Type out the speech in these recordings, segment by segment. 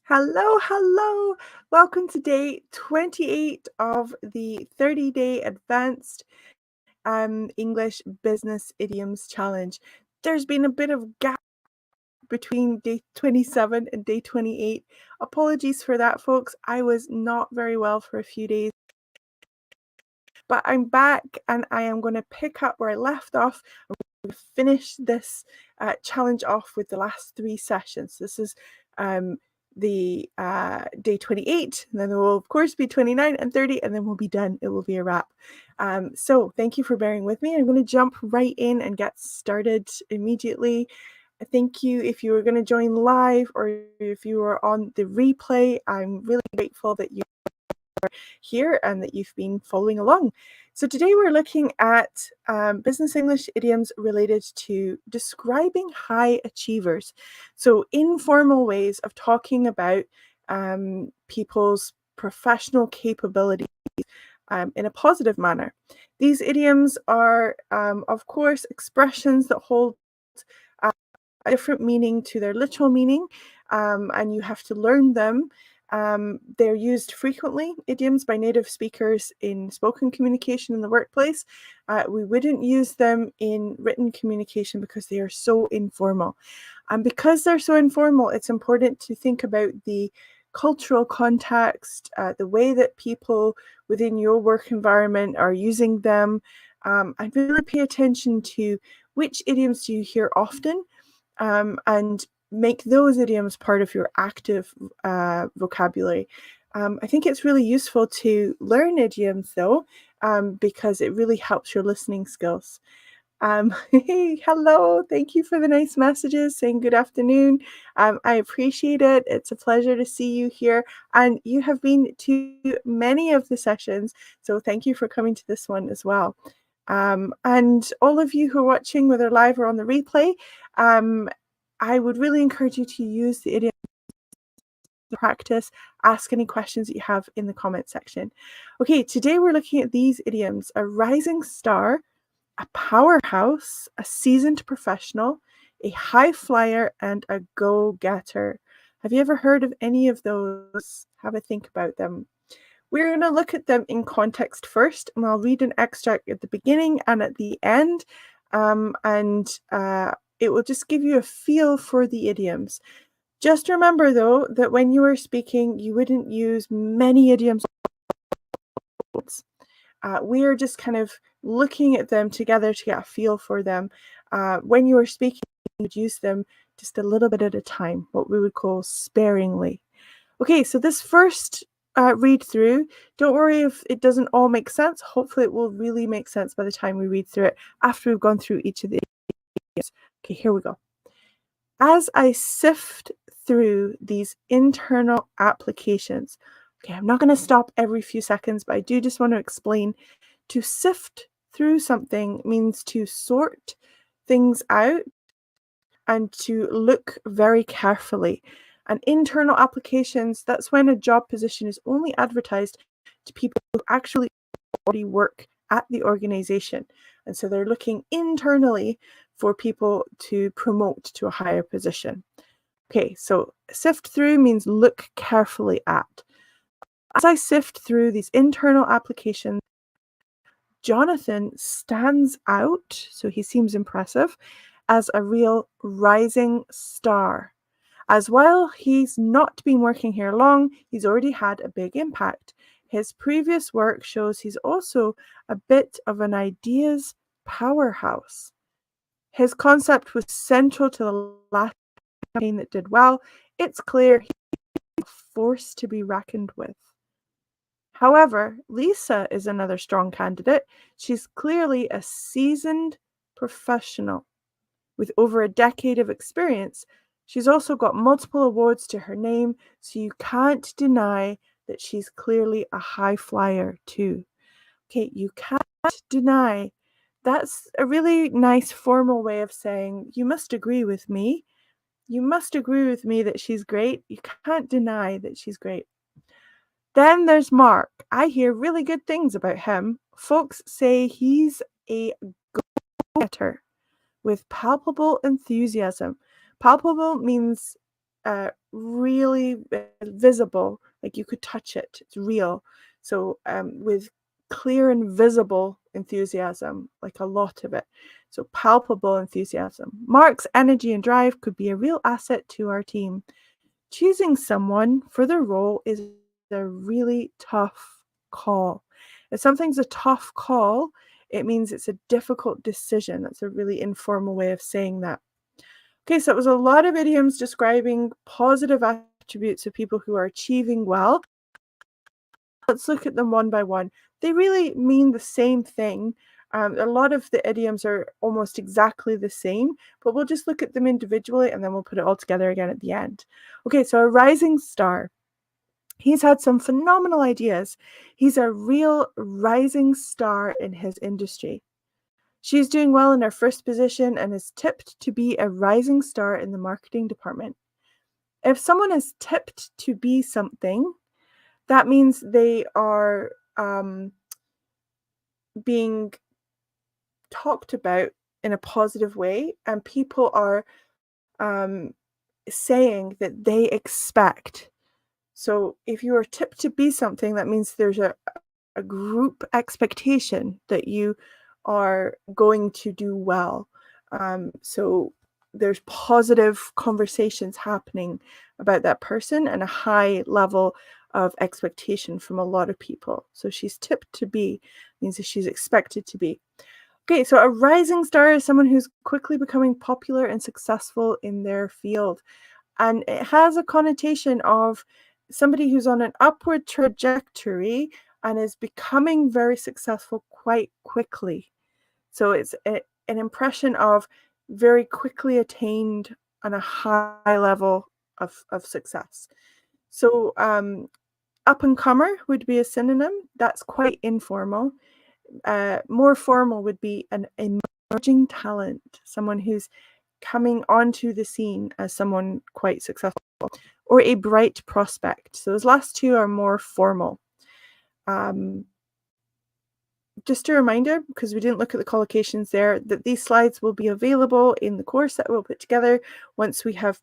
Hello, hello. Welcome to day 28 of the 30-day advanced English Business Idioms Challenge. There's been a bit of gap between day 27 and day 28. Apologies for that, folks. I was not very well for a few days, but I'm back and I am going to pick up where I left off. I'm going to finish this challenge off with the last 3 sessions. This is the day 28, and then there will of course be 29 and 30, and then we'll be done. It will be a wrap. So thank you for bearing with me. I'm going to jump right in and get started immediately. Thank you if you were going to join live or if you were on the replay. I'm really grateful that you are here and that you've been following along. So today we're looking at business English idioms related to describing high achievers. So informal ways of talking about people's professional capabilities in a positive manner. These idioms are, of course, expressions that hold a different meaning to their literal meaning, and you have to learn them. They're used frequently, idioms, by native speakers in spoken communication in the workplace. We wouldn't use them in written communication because they are so informal. And because they're so informal, it's important to think about the cultural context, the way that people within your work environment are using them, and really pay attention to which idioms do you hear often, and make those idioms part of your active vocabulary. I think it's really useful to learn idioms though, because it really helps your listening skills. Hey, hello. Thank you for the nice messages saying good afternoon. I appreciate it. It's a pleasure to see you here. And you have been to many of the sessions, so thank you for coming to this one as well. And all of you who are watching, whether live or on the replay, I would really encourage you to use the idiom to practice. Ask any questions that you have in the comment section. Okay, today we're looking at these idioms: a rising star, a powerhouse, a seasoned professional, a high flyer, and a go-getter. Have you ever heard of any of those? Have a think about them. We're going to look at them in context first, and I'll read an extract at the beginning and at the end, it will just give you a feel for the idioms. Just remember, though, that when you are speaking, you wouldn't use many idioms. We are just kind of looking at them together to get a feel for them. When you are speaking, you would use them just a little bit at a time, what we would call sparingly. Okay, so this first read through, don't worry if it doesn't all make sense. Hopefully it will really make sense by the time we read through it, after we've gone through each of the idioms. Okay, here we go. As I sift through these internal applications, okay, I'm not going to stop every few seconds, but I do just want to explain. To sift through something means to sort things out and to look very carefully. And internal applications, that's when a job position is only advertised to people who actually already work at the organization. And so they're looking internally for people to promote to a higher position. Okay, so sift through means look carefully at. As I sift through these internal applications, Jonathan stands out, so he seems impressive, as a real rising star. As while he's not been working here long, he's already had a big impact. His previous work shows he's also a bit of an ideas powerhouse. His concept was central to the last campaign that did well. It's clear he's a force to be reckoned with. However, Lisa is another strong candidate. She's clearly a seasoned professional with over a decade of experience. She's also got multiple awards to her name, so you can't deny that she's clearly a high flyer too. Okay, you can't deny. That's a really nice formal way of saying you must agree with me. You must agree with me that she's great. You can't deny that she's great. Then there's Mark. I hear really good things about him. Folks say he's a go-getter with palpable enthusiasm. Palpable means really visible, like you could touch it, it's real. So with clear and visible enthusiasm, like a lot of it. So palpable enthusiasm. Mark's energy and drive could be a real asset to our team. Choosing someone for the role is a really tough call. If something's a tough call, it means it's a difficult decision. That's a really informal way of saying that. Okay, so it was a lot of idioms describing positive attributes of people who are achieving well. Let's look at them one by one. They really mean the same thing. A lot of the idioms are almost exactly the same, but we'll just look at them individually and then we'll put it all together again at the end. Okay, so a rising star. He's had some phenomenal ideas. He's a real rising star in his industry. She's doing well in her first position and is tipped to be a rising star in the marketing department. If someone is tipped to be something, that means they are being talked about in a positive way, and people are saying that they expect. So if you are tipped to be something, that means there's a group expectation that you are going to do well. So there's positive conversations happening about that person and a high level of expectation from a lot of people. So she's tipped to be means that she's expected to be. Okay, so a rising star is someone who's quickly becoming popular and successful in their field. And it has a connotation of somebody who's on an upward trajectory and is becoming very successful quite quickly. So it's an impression of very quickly attained on a high level of success. So up and comer would be a synonym. That's quite informal. More formal would be an emerging talent, someone who's coming onto the scene as someone quite successful, or a bright prospect. So those last two are more formal. Just a reminder, because we didn't look at the collocations there, that these slides will be available in the course that we'll put together once we have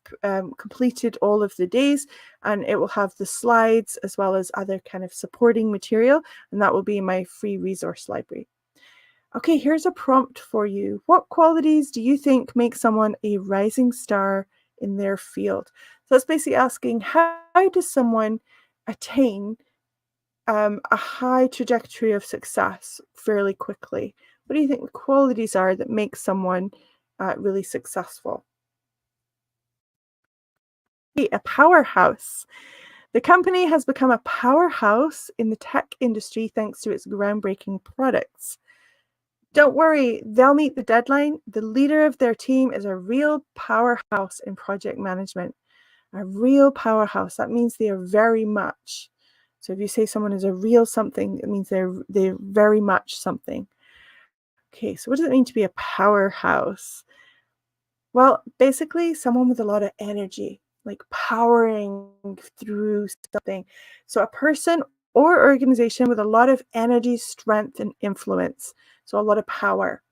completed all of the days, and it will have the slides as well as other kind of supporting material, and that will be in my free resource library. Okay, here's a prompt for you. What qualities do you think make someone a rising star in their field? So it's basically asking, how does someone attain a high trajectory of success fairly quickly? What do you think the qualities are that make someone really successful? A powerhouse. The company has become a powerhouse in the tech industry thanks to its groundbreaking products. Don't worry, they'll meet the deadline. The leader of their team is a real powerhouse in project management. A real powerhouse. That means they are very much. So if you say someone is a real something, it means they're very much something. Okay, so what does it mean to be a powerhouse? Well, basically someone with a lot of energy, like powering through something. So a person or organization with a lot of energy, strength, and influence. So a lot of power.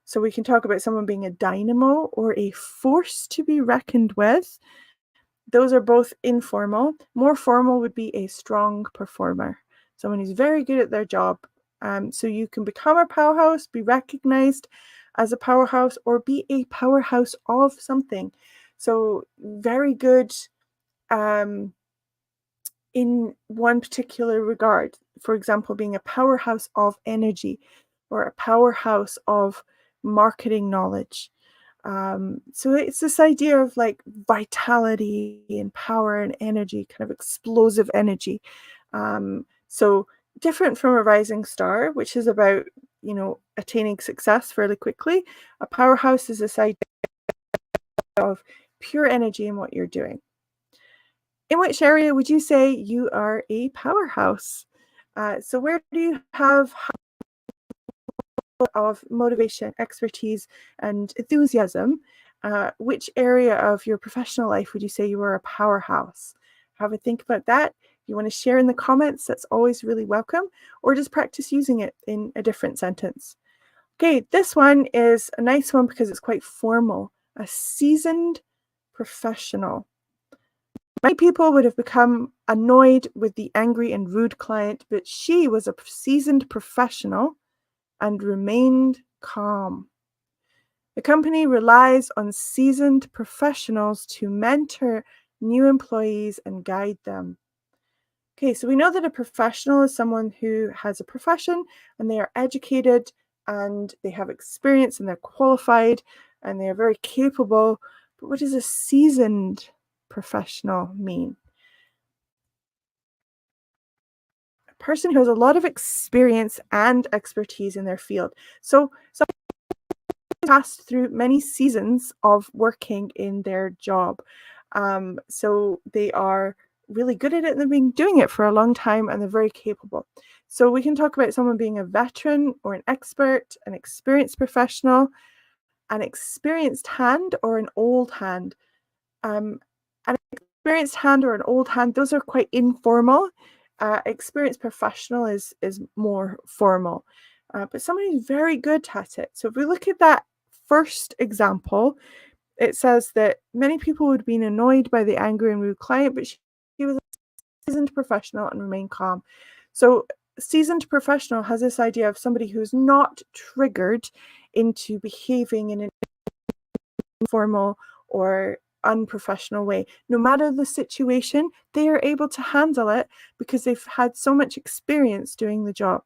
So we can talk about someone being a dynamo or a force to be reckoned with. Those are both informal. More formal would be a strong performer, someone who's very good at their job. So you can become a powerhouse, be recognized as a powerhouse, or be a powerhouse of something. So very good in one particular regard. For example, being a powerhouse of energy or a powerhouse of marketing knowledge. So it's this idea of like vitality and power and energy, kind of explosive energy. So different from a rising star, which is about, attaining success fairly quickly. A powerhouse is this idea of pure energy in what you're doing. In which area would you say you are a powerhouse? So where do you have of motivation, expertise, and enthusiasm? Which area of your professional life would you say you are a powerhouse? Have a think about that. If you want to share in the comments, that's always really welcome, or just practice using it in a different sentence. Okay, this one is a nice one because it's quite formal. A seasoned professional. Many people would have become annoyed with the angry and rude client, but she was a seasoned professional and remained calm. The company relies on seasoned professionals to mentor new employees and guide them. Okay, so we know that a professional is someone who has a profession and they are educated and they have experience and they're qualified and they are very capable. But what does a seasoned professional mean? A person who has a lot of experience and expertise in their field. So someone passed through many seasons of working in their job. So they are really good at it and they've been doing it for a long time and they're very capable. So we can talk about someone being a veteran or an expert, an experienced professional, an experienced hand or an old hand. Um, an experienced hand or an old hand, those are quite informal. Experienced professional is more formal. But somebody who's very good at it. So if we look at that first example, it says that many people would have been annoyed by the angry and rude client, but she was a seasoned professional and remained calm. So seasoned professional has this idea of somebody who's not triggered into behaving in an informal or unprofessional way. No matter the situation, they are able to handle it because they've had so much experience doing the job.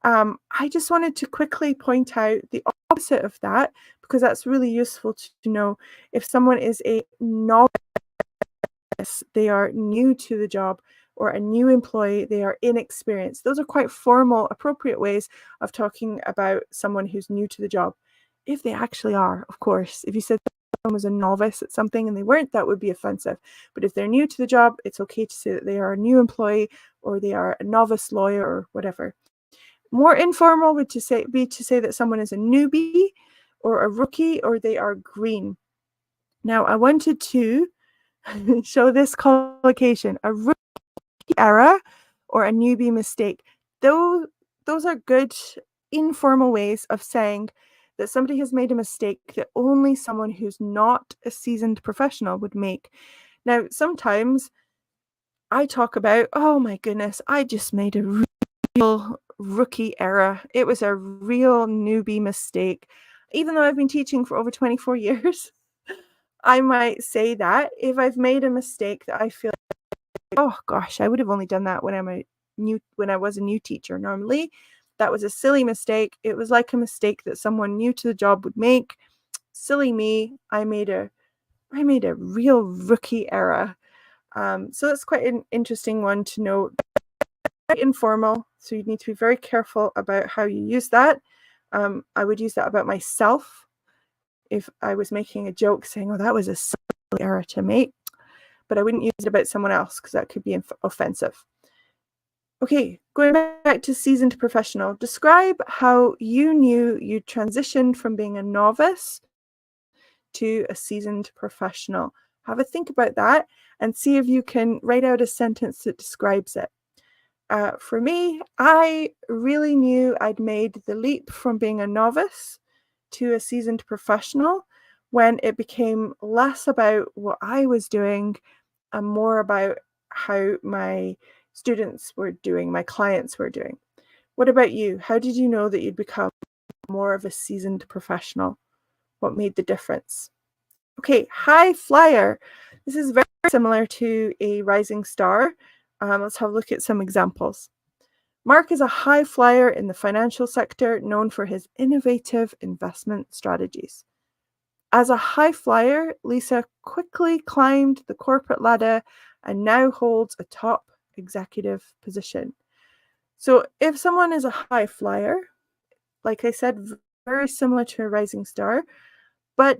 I just wanted to quickly point out the opposite of that because that's really useful to know. If someone is a novice, they are new to the job, or a new employee, they are inexperienced. Those are quite formal, appropriate ways of talking about someone who's new to the job. If they actually are, of course. If you said someone was a novice at something and they weren't, that would be offensive. But if they're new to the job, it's okay to say that they are a new employee or they are a novice lawyer or whatever. More informal would be to say that someone is a newbie or a rookie or they are green. Now, I wanted to show this collocation, a rookie error or a newbie mistake. Those are good informal ways of saying that somebody has made a mistake that only someone who's not a seasoned professional would make. Now, sometimes I talk about, oh my goodness, I just made a real rookie error. It was a real newbie mistake. Even though I've been teaching for over 24 years, I might say that if I've made a mistake that I feel, oh gosh, I would have only done that when I was a new teacher. Normally, that was a silly mistake. It was like a mistake that someone new to the job would make. Silly me. I made a real rookie error. So that's quite an interesting one to know. Very informal, so you need to be very careful about how you use that. I would use that about myself if I was making a joke saying, oh, that was a silly error to make, but I wouldn't use it about someone else because that could be offensive. Okay, going back to seasoned professional, describe how you knew you transitioned from being a novice to a seasoned professional. Have a think about that and see if you can write out a sentence that describes it. For me, I really knew I'd made the leap from being a novice to a seasoned professional when it became less about what I was doing and more about how my students were doing, my clients were doing. What about you? How did you know that you'd become more of a seasoned professional? What made the difference? Okay, high flyer. This is very similar to a rising star. Let's have a look at some examples. Mark is a high flyer in the financial sector, known for his innovative investment strategies. As a high flyer, Lisa quickly climbed the corporate ladder and now holds a top executive position. So if someone is a high flyer, like I said, very similar to a rising star, but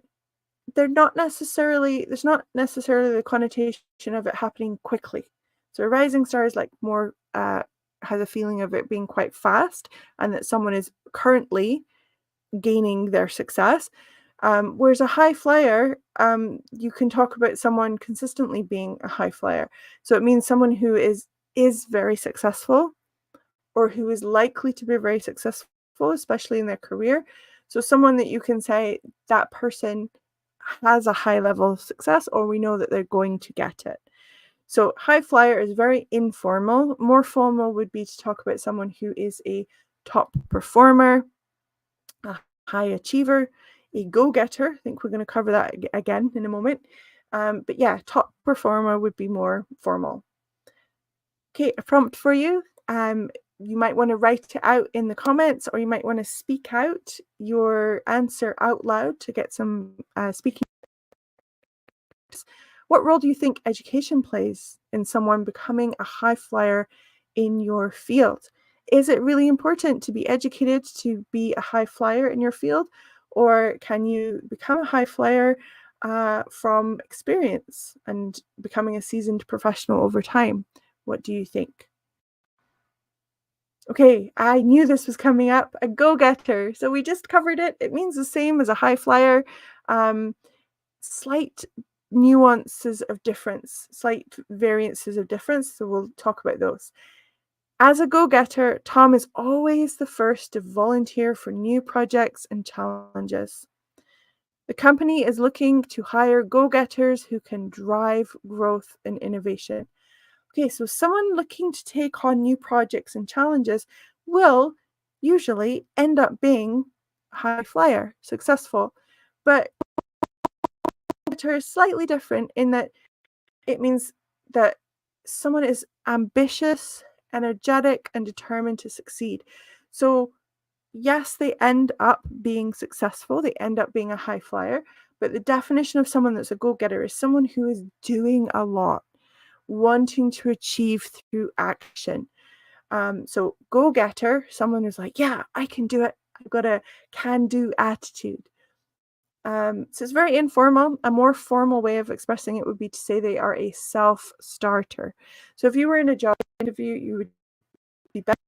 there's not necessarily the connotation of it happening quickly. So a rising star is like more has a feeling of it being quite fast and that someone is currently gaining their success. Whereas a high flyer, you can talk about someone consistently being a high flyer. So it means someone who is very successful or who is likely to be very successful, especially in their career. So someone that you can say that person has a high level of success, or we know that they're going to get it. So high flyer is very informal. More formal would be to talk about someone who is a top performer, a high achiever, a go-getter. I think we're going to cover that again in a moment. But yeah, top performer would be more formal. Okay, a prompt for you. You might want to write it out in the comments, or you might want to speak out your answer out loud to get some speaking. What role do you think education plays in someone becoming a high flyer in your field? Is it really important to be educated to be a high flyer in your field? Or can you become a high flyer from experience and becoming a seasoned professional over time? What do you think? Okay, I knew this was coming up. A go-getter. So we just covered it. It means the same as a high flyer. Slight nuances of difference, slight variances of difference. So we'll talk about those. As a go-getter, Tom is always the first to volunteer for new projects and challenges. The company is looking to hire go-getters who can drive growth and innovation. Okay, so someone looking to take on new projects and challenges will usually end up being a high flyer, successful. But go-getter is slightly different in that it means that someone is ambitious, energetic, and determined to succeed. So yes, they end up being successful, they end up being a high flyer, but the definition of someone that's a go-getter is someone who is doing a lot, wanting to achieve through action. So go-getter, someone who's like, yeah, I can do it. I've got a can-do attitude. So it's very informal. A more formal way of expressing it would be to say they are a self-starter. So if you were in a job interview, you would be better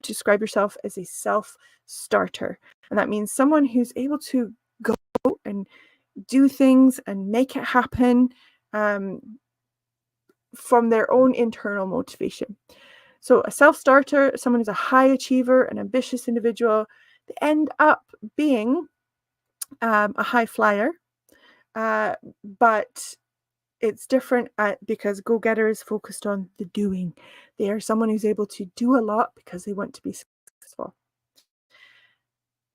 to describe yourself as a self-starter. And that means someone who's able to go and do things and make it happen from their own internal motivation. So a self-starter, someone who's a high achiever, an ambitious individual, they end up being a high flyer, but it's different because go-getter is focused on the doing. They are someone who's able to do a lot because they want to be successful.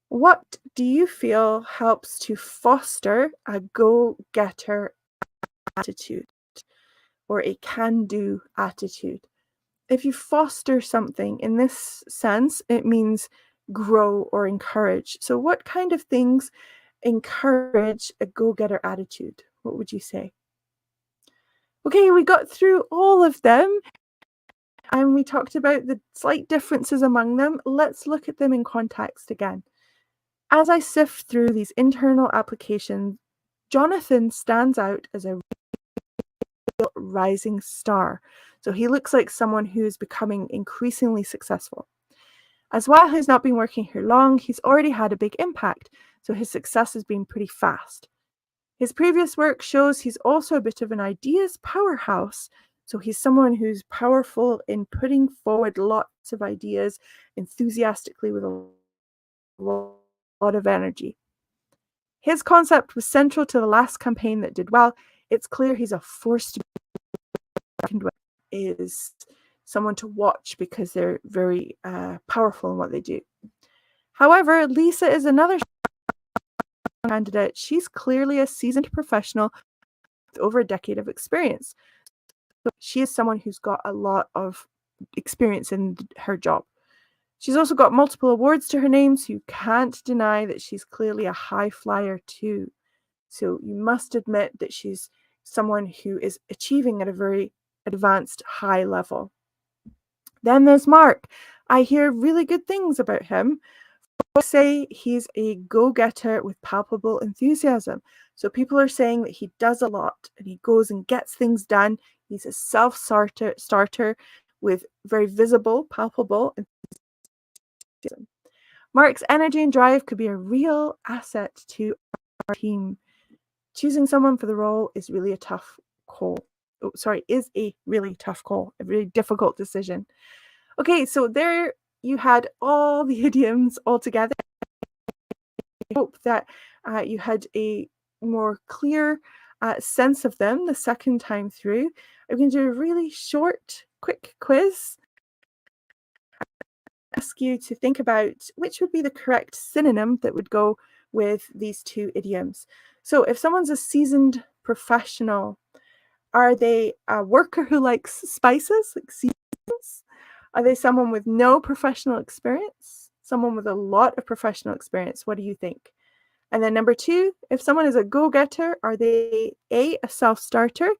What do you feel helps to foster a go-getter attitude or a can-do attitude? If you foster something in this sense, it means grow or encourage. So what kind of things encourage a go-getter attitude? What would you say? Okay, we got through all of them and we talked about the slight differences among them. Let's look at them in context again. As I sift through these internal applications, Jonathan stands out as a real rising star. So he looks like someone who is becoming increasingly successful. As while he's not been working here long, he's already had a big impact, so his success has been pretty fast. His previous work shows he's also a bit of an ideas powerhouse, so he's someone who's powerful in putting forward lots of ideas enthusiastically with a lot of energy. His concept was central to the last campaign that did well. It's clear he's a force to be reckoned with, is someone to watch because they're very powerful in what they do. However, Lisa is another candidate. She's clearly a seasoned professional with over a decade of experience. So she is someone who's got a lot of experience in her job. She's also got multiple awards to her name, so you can't deny that she's clearly a high flyer too. So you must admit that she's someone who is achieving at a very advanced high level. Then there's Mark. I hear really good things about him. Folks say he's a go-getter with palpable enthusiasm. So people are saying that he does a lot and he goes and gets things done. He's a self-starter with very visible, palpable enthusiasm. Mark's energy and drive could be a real asset to our team. Choosing someone for the role is really a tough call. Is a really tough call, a really difficult decision. Okay, so there you had all the idioms all together. I hope that you had a more clear sense of them the second time through. I'm going to do a really short, quick quiz. Ask you to think about which would be the correct synonym that would go with these two idioms. So if someone's a seasoned professional, are they a worker who likes spices, like seasons? Are they someone with no professional experience? Someone with a lot of professional experience? What do you think? And then number two, if someone is a go-getter, are they A, a self-starter,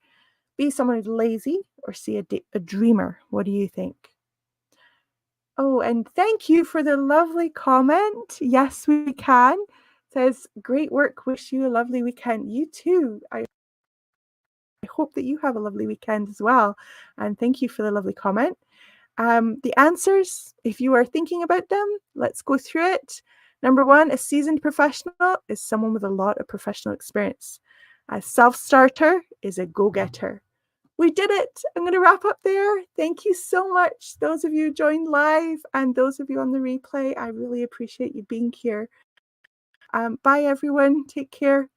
B, someone who's lazy, or C, a dreamer? What do you think? Oh, and thank you for the lovely comment. Yes, we can. Says, great work. Wish you a lovely weekend. You too. I hope that you have a lovely weekend as well. And thank you for the lovely comment. The answers, if you are thinking about them, let's go through it. Number one, a seasoned professional is someone with a lot of professional experience. A self-starter is a go-getter. We did it. I'm going to wrap up there. Thank you so much, those of you who joined live and those of you on the replay. I really appreciate you being here. Bye, everyone. Take care.